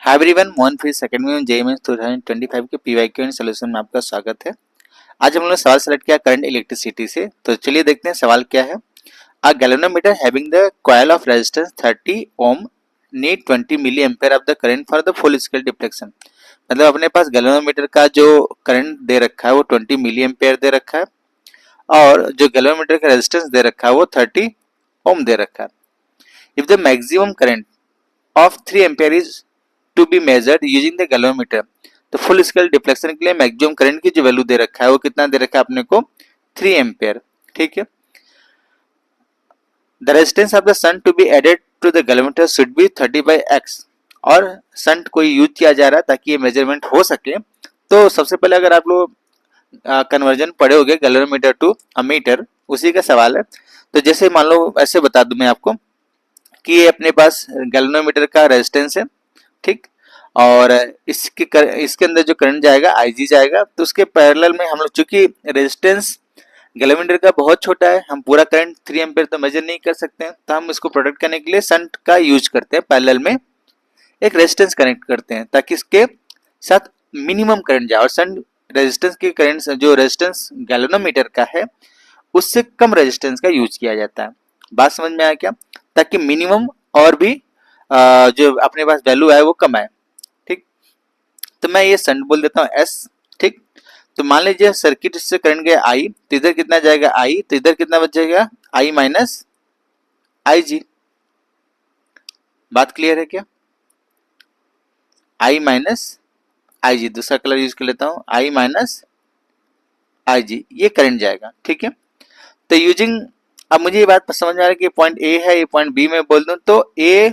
Hi everyone, Mohan free second में JEE mains 2025 के PYQ and solution में आपका स्वागत है। आज हम लोग ने सवाल सेलेक्ट किया करंट इलेक्ट्रिसिटी से। तो चलिए देखते हैं सवाल क्या है। A galvanometer having the coil of resistance 30 ohm need 20 milli ampere of the current for the full scale deflection. मतलब अपने पास गैल्वेनोमीटर का जो करंट दे रखा है वो 20 मिली एम्पेयर दे रखा है और जो गैल्वेनोमीटर का रेजिस्टेंस दे रखा है वो 30 ओम दे रखा है। If the maximum current of 3 ampere is to be measured using the galvanometer, तो फुल स्केल डिफ्लेक्शन के लिए मैक्सिमम करंट की जो वैल्यू दे रखा है वो कितना दे रखा है अपने को 3 एम्पेयर। ठीक है। The resistance of the shunt to be added to the galvanometer should be 30/x, और शंट कोई यूज किया जा रहा है ताकि ये मेजरमेंट हो सके। तो सबसे पहले अगर आप लोग कन्वर्जन पढ़े होगे गैल्वेनोमीटर टू अमीटर, उसी का सवाल है। तो जैसे मान लो ऐसे बता दूं मैं आपको कि ये अपने पास गैल्वेनोमीटर का रेजिस्टेंस है, ठीक, और इसके अंदर जो करंट जाएगा Ig जाएगा। तो उसके पैरेलल में हम लोग चूंकि रेजिस्टेंस गैल्वेनोमीटर का बहुत छोटा है, हम पूरा करंट 3 एम्पीयर तो मेजर नहीं कर सकते हैं, तो हम इसको प्रोटेक्ट करने के लिए शंट का यूज करते हैं। पैरेलल में एक रेजिस्टेंस कनेक्ट करते हैं ताकि इसके साथ मिनिमम करंट जाए, और शंट रेजिस्टेंस के करंट जो रेजिस्टेंस गैल्वेनोमीटर का है उससे कम रेजिस्टेंस का यूज किया जाता है। बात समझ में आया क्या? ताकि मिनिमम और भी जो अपने पास वैल्यू है वो कम आए। ठीक, तो मैं ये शंट बोल देता हूँ S। ठीक, तो मान लीजिए सर्किट से करंट गया I, तो इधर कितना जाएगा I, तो इधर कितना बच जाएगा I माइनस Ig। बात क्लियर है क्या? I माइनस Ig, दूसरा कलर यूज कर लेता हूँ, I माइनस Ig, ये करंट जाएगा। ठीक है, तो यूजिंग, अब मुझे ये बात समझ में आ रहा है कि पॉइंट A है, ये पॉइंट B में बोल दूं तो A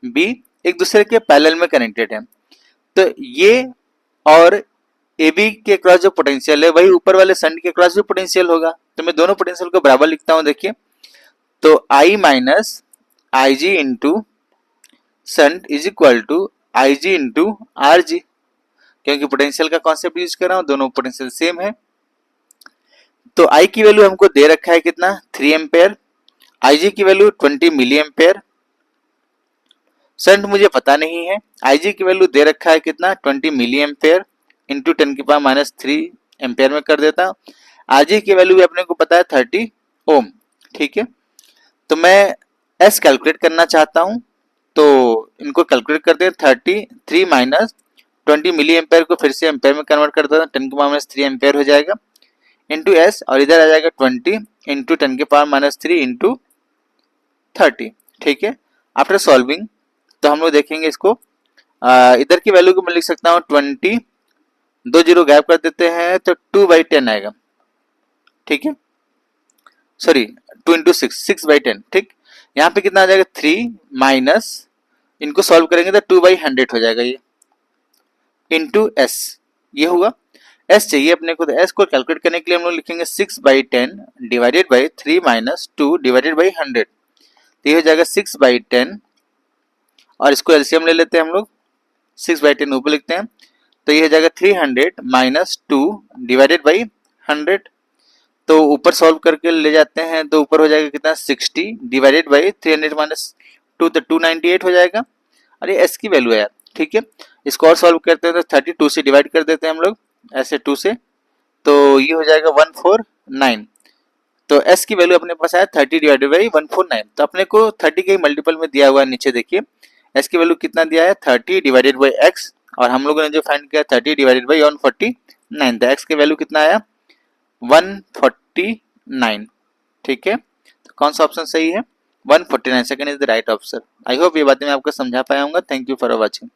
B एक दूसरे के पैरेलल में कनेक्टेड है। तो ये और ए बी के क्रॉस जो पोटेंशियल है वही ऊपर वाले शंट के क्रॉस भी पोटेंशियल होगा। तो मैं दोनों पोटेंशियल को बराबर लिखता हूं। देखिए, तो I minus I G into shunt is equal to I G into R G, क्योंकि पोटेंशियल का कॉन्सेप्ट यूज कर रहा हूं, दोनों पोटेंशियल सेम है। तो I की वैल्यू हमको दे रखा है कितना 3 एम्पेयर, Ig की वैल्यू 20 मिली एम्पेयर, शंट मुझे पता नहीं है। Ig की वैल्यू दे रखा है कितना 20 मिली एम्पेयर इंटू 10⁻³ एम्पेयर में कर देता हूँ। Rg की वैल्यू भी अपने को पता है 30 ओम। ठीक है, तो मैं S कैलकुलेट करना चाहता हूँ, तो इनको कैलकुलेट कर दें। 33 माइनस 20 मिली एम्पेयर को फिर से एम्पेयर में कन्वर्ट कर देता हूँ, 10⁻³ एम्पेयर हो जाएगा इंटू S, और इधर आ जाएगा 20 इंटू 10⁻³ इंटू 30। ठीक है, आफ्टर सॉल्विंग तो हम लोग देखेंगे इसको, इधर की वैल्यू को मैं लिख सकता हूँ 20, 2 जीरो गैप कर देते हैं तो 2/10 आएगा। ठीक है, सॉरी 2 इंटू 6/10। ठीक, यहाँ पे कितना आ जाएगा 3 माइनस, इनको सॉल्व करेंगे तो 2/100 हो जाएगा ये, इंटू S, ये हुआ। S चाहिए अपने को, तो S को कैलकुलेट करने के लिए हम लोग लिखेंगे 6/10 divided by 3 minus 2 divided by 100, तो ये हो जाएगा 6/10, और इसको एलसीएम ले लेते हैं हम लोग, 6/10 ऊपर लिखते हैं, तो ये हो जाएगा 300 माइनस 2 डिवाइडेड बाई 100। तो ऊपर सॉल्व करके ले जाते हैं तो ऊपर हो जाएगा कितना 60 डिवाइडेड बाई 300 माइनस 2, तो 298 हो जाएगा। अरे एस की वैल्यू है यार। ठीक है, इसको और सॉल्व करते हैं तो 32 से डिवाइड कर देते हैं हम लोग, ऐसे 2 से, तो ये हो जाएगा 149। तो S की वैल्यू अपने पास आया 30 डिवाइडेड बाई 149, तो अपने को 30 के मल्टीपल में दिया हुआ है। नीचे देखिए S की वैल्यू कितना दिया है 30 डिवाइडेड बाई x, और हम लोगों ने जो फाइंड किया 30 डिवाइडेड बाई 149, तो x की वैल्यू कितना आया 149। ठीक है, तो कौन सा ऑप्शन सही है 149, second is the right option. I hope ये बातें मैं आपको समझा पाया हूँ। Thank you for watching.